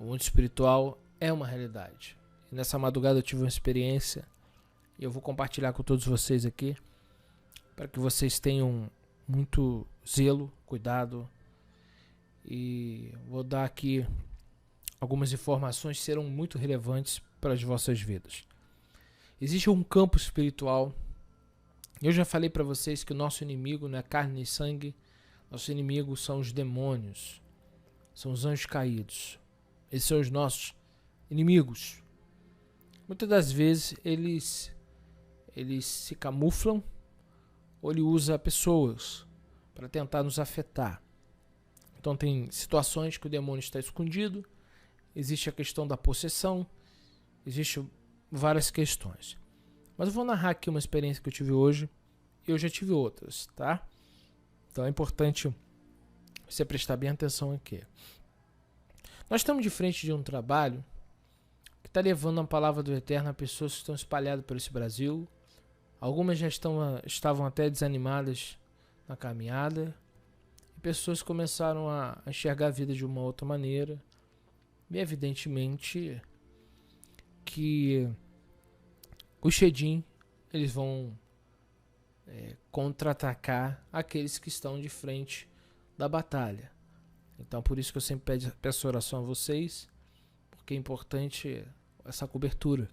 mundo espiritual é uma realidade. E nessa madrugada eu tive uma experiência e eu vou compartilhar com todos vocês aqui para que vocês tenham muito zelo, cuidado, e vou dar aqui algumas informações que serão muito relevantes para as vossas vidas. Existe um campo espiritual. Eu já falei para vocês que o nosso inimigo não é carne e sangue. Nosso inimigo são os demônios, são os anjos caídos. Esses são os nossos inimigos. Muitas das vezes eles se camuflam ou ele usa pessoas para tentar nos afetar. Então tem situações que o demônio está escondido, existe a questão da possessão, existem várias questões. Mas eu vou narrar aqui uma experiência que eu tive hoje, e eu já tive outras, tá? Então é importante você prestar bem atenção aqui. Nós estamos de frente de um trabalho que está levando a palavra do Eterno a pessoas que estão espalhadas por esse Brasil. Algumas já estavam até desanimadas na caminhada. E pessoas começaram a enxergar a vida de uma outra maneira. E evidentemente que os Shedim, eles vão contra-atacar aqueles que estão de frente da batalha. Então por isso que eu sempre peço oração a vocês, porque é importante essa cobertura.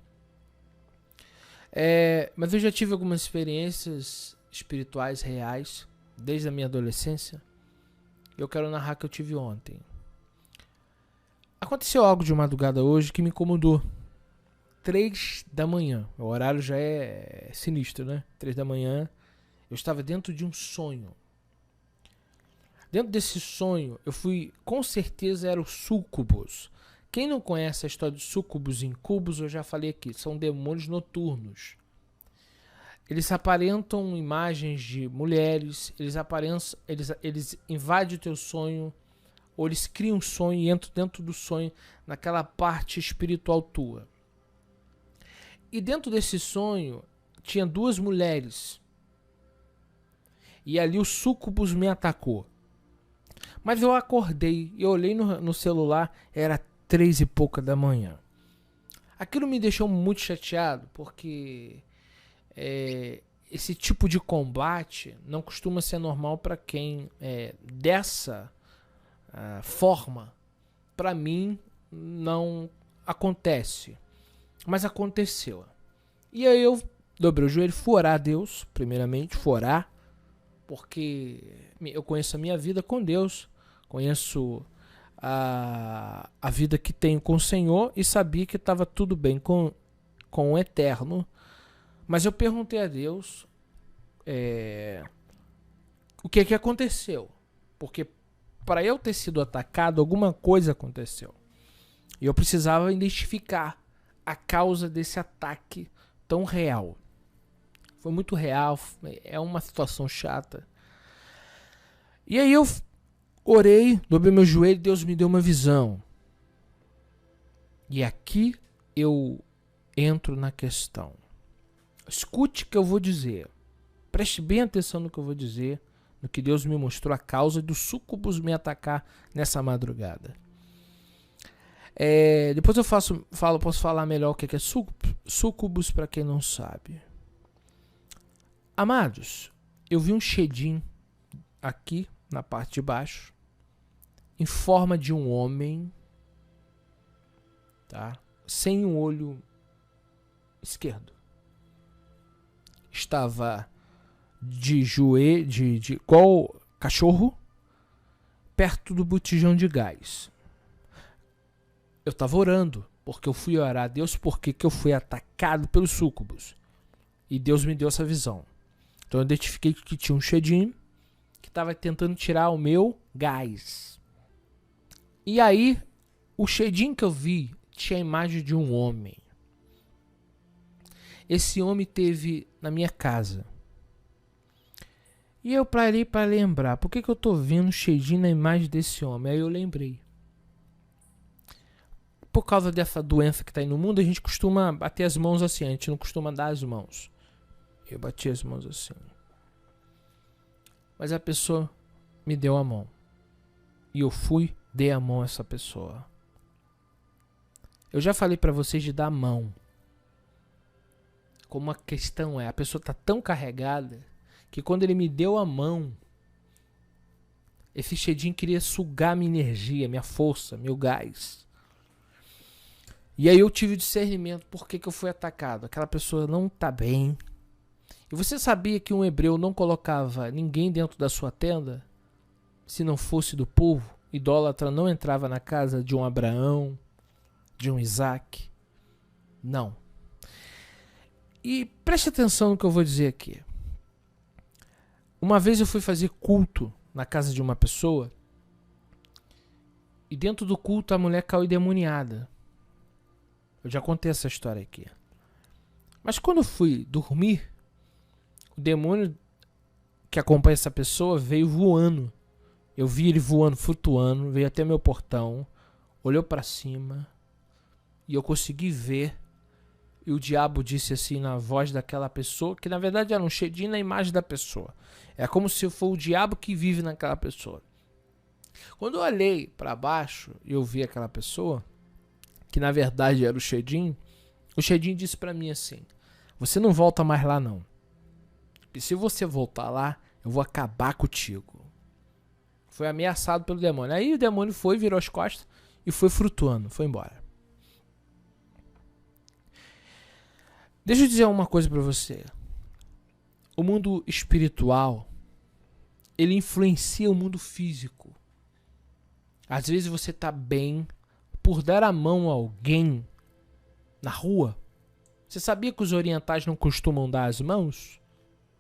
Mas eu já tive algumas experiências espirituais reais desde a minha adolescência. Eu quero narrar que eu tive ontem. Aconteceu algo de madrugada hoje que me incomodou. 3 da manhã. O horário já é sinistro, né? 3 da manhã. Eu estava dentro de um sonho. Dentro desse sonho, eu fui... Com certeza era o súcubus. Quem não conhece a história de súcubus e incubus, eu já falei aqui. São demônios noturnos. Eles aparentam imagens de mulheres. Eles invadem o teu sonho. Ou eles criam um sonho e entram dentro do sonho, naquela parte espiritual tua. E dentro desse sonho, tinha 2 mulheres. E ali o súcubus me atacou. Mas eu acordei e olhei no celular, era 3 e pouca da manhã. Aquilo me deixou muito chateado, porque esse tipo de combate não costuma ser normal para quem é dessa forma. Para mim não acontece, mas aconteceu. E aí eu dobrei o joelho, fui orar a Deus, primeiramente, fui orar, porque eu conheço a minha vida com Deus, conheço a vida que tenho com o Senhor e sabia que estava tudo bem com o Eterno. Mas eu perguntei a Deus o que aconteceu, porque para eu ter sido atacado, alguma coisa aconteceu. E eu precisava identificar a causa desse ataque tão real. Foi muito real, é uma situação chata. E aí eu orei, dobrei meu joelho, Deus me deu uma visão. E aqui eu entro na questão. Escute o que eu vou dizer. Preste bem atenção no que eu vou dizer, no que Deus me mostrou a causa do súcubus me atacar nessa madrugada. Depois eu posso falar melhor o que é súcubus para quem não sabe. Amados, eu vi um Shedim aqui na parte de baixo, em forma de um homem, tá? Sem um olho esquerdo. Estava de joelho, igual cachorro, perto do botijão de gás. Eu estava orando, porque eu fui orar a Deus, porque eu fui atacado pelos súcubus. E Deus me deu essa visão. Então eu identifiquei que tinha um Shedim que estava tentando tirar o meu gás. E aí, o Shedim que eu vi tinha a imagem de um homem. Esse homem teve na minha casa. E eu parei para lembrar, por que eu estou vendo o Shedim na imagem desse homem? Aí eu lembrei. Por causa dessa doença que está aí no mundo, a gente costuma bater as mãos assim, a gente não costuma dar as mãos. Eu bati as mãos assim. Mas a pessoa me deu a mão. E eu fui, dei a mão a essa pessoa. Eu já falei pra vocês de dar a mão. Como a questão é, a pessoa tá tão carregada que quando ele me deu a mão, esse Shedim queria sugar minha energia, minha força, meu gás. E aí eu tive o discernimento por que eu fui atacado. Aquela pessoa não tá bem. E você sabia que um hebreu não colocava ninguém dentro da sua tenda? Se não fosse do povo, idólatra não entrava na casa de um Abraão, de um Isaac. Não. E preste atenção no que eu vou dizer aqui. Uma vez eu fui fazer culto na casa de uma pessoa e dentro do culto a mulher caiu endemoniada. Eu já contei essa história aqui. Mas quando eu fui dormir, o demônio que acompanha essa pessoa veio voando. Eu vi ele voando, flutuando, veio até meu portão, olhou para cima e eu consegui ver. E o diabo disse assim na voz daquela pessoa, que na verdade era um Shedim na imagem da pessoa. É como se for o diabo que vive naquela pessoa. Quando eu olhei para baixo e eu vi aquela pessoa, que na verdade era o Shedim disse para mim assim: você não volta mais lá não. E se você voltar lá, eu vou acabar contigo. Foi ameaçado pelo demônio. Aí o demônio foi, virou as costas e foi flutuando, foi embora. Deixa eu dizer uma coisa para você. O mundo espiritual, ele influencia o mundo físico. Às vezes você tá bem por dar a mão a alguém na rua. Você sabia que os orientais não costumam dar as mãos?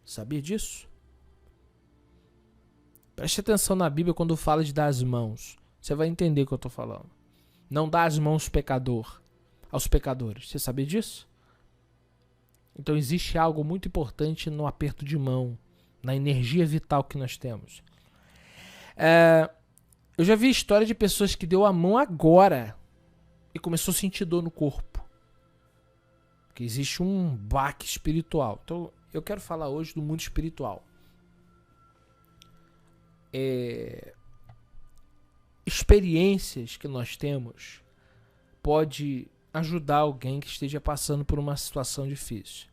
Sabia disso? Preste atenção na Bíblia quando fala de dar as mãos. Você vai entender o que eu estou falando. Não dá as mãos aos pecadores. Você sabia disso? Então existe algo muito importante no aperto de mão, na energia vital que nós temos. Eu já vi história de pessoas que deu a mão agora e começou a sentir dor no corpo. Porque existe um baque espiritual. Então eu quero falar hoje do mundo espiritual. Experiências que nós temos pode ajudar alguém que esteja passando por uma situação difícil.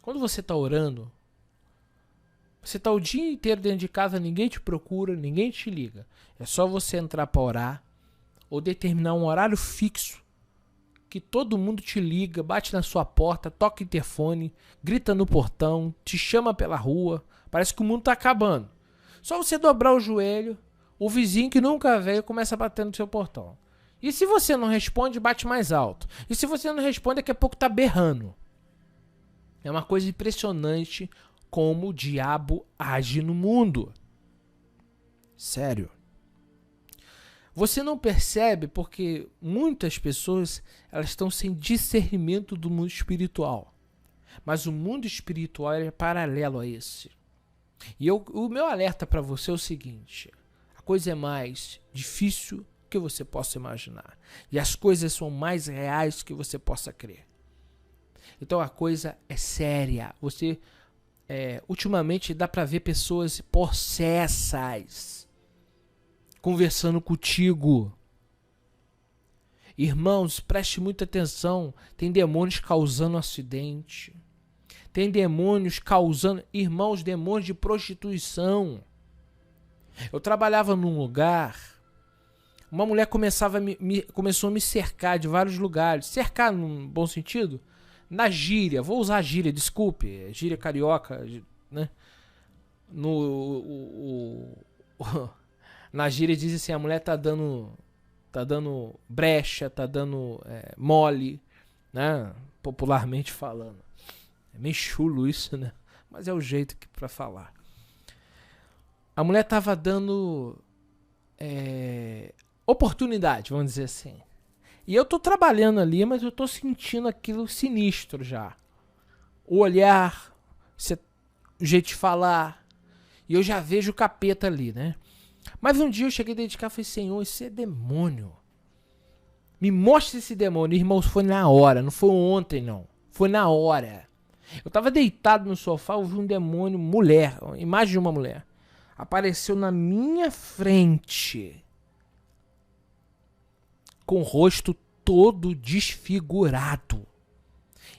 Quando você está orando, você está o dia inteiro dentro de casa, ninguém te procura, ninguém te liga. É só você entrar para orar ou determinar um horário fixo que todo mundo te liga, bate na sua porta, toca o interfone, grita no portão, te chama pela rua. Parece que o mundo está acabando. Só você dobrar o joelho, o vizinho que nunca veio começa a bater no seu portão. E se você não responde, bate mais alto. E se você não responde, daqui a pouco tá berrando. É uma coisa impressionante como o diabo age no mundo. Sério. Você não percebe porque muitas pessoas elas estão sem discernimento do mundo espiritual. Mas o mundo espiritual é paralelo a esse. E o meu alerta para você é o seguinte: a coisa é mais difícil que você possa imaginar. E as coisas são mais reais que você possa crer. Então a coisa é séria. Você, ultimamente dá para ver pessoas possessas conversando contigo. Irmãos, preste muita atenção. Tem demônios causando acidente. Tem demônios causando... Irmãos, demônios de prostituição. Eu trabalhava num lugar... Uma mulher começou a me cercar de vários lugares. Cercar num bom sentido? Na gíria. Vou usar a gíria, desculpe. Gíria carioca, né? Na gíria diz assim, a mulher tá dando brecha, tá dando mole, né? Popularmente falando. É meio chulo isso, né? Mas é o jeito para falar. A mulher tava dando oportunidade, vamos dizer assim. E eu tô trabalhando ali, mas eu tô sentindo aquilo sinistro já. O olhar, o jeito de falar. E eu já vejo o capeta ali, né? Mas um dia eu cheguei dentro de casa e falei, Senhor, isso é demônio. Me mostra esse demônio. Irmãos, foi na hora, não foi ontem não. Foi na hora. Eu tava deitado no sofá, eu vi um demônio, mulher, imagem de uma mulher. Apareceu na minha frente. Com o rosto todo desfigurado.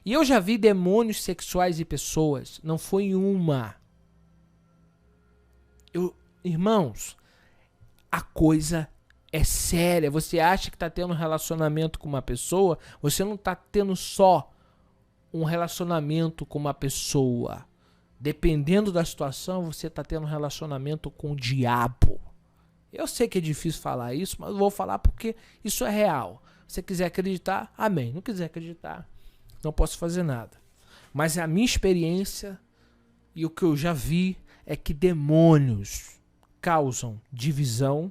E eu já vi demônios sexuais em pessoas, não foi uma. Irmãos, a coisa é séria. Você acha que está tendo um relacionamento com uma pessoa, você não está tendo só um relacionamento com uma pessoa. Dependendo da situação, você está tendo um relacionamento com o diabo. Eu sei que é difícil falar isso, mas eu vou falar porque isso é real. Se você quiser acreditar, amém. Não quiser acreditar, não posso fazer nada. Mas a minha experiência e o que eu já vi é que demônios causam divisão,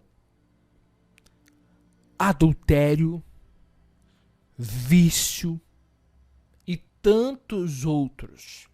adultério, vício e tantos outros.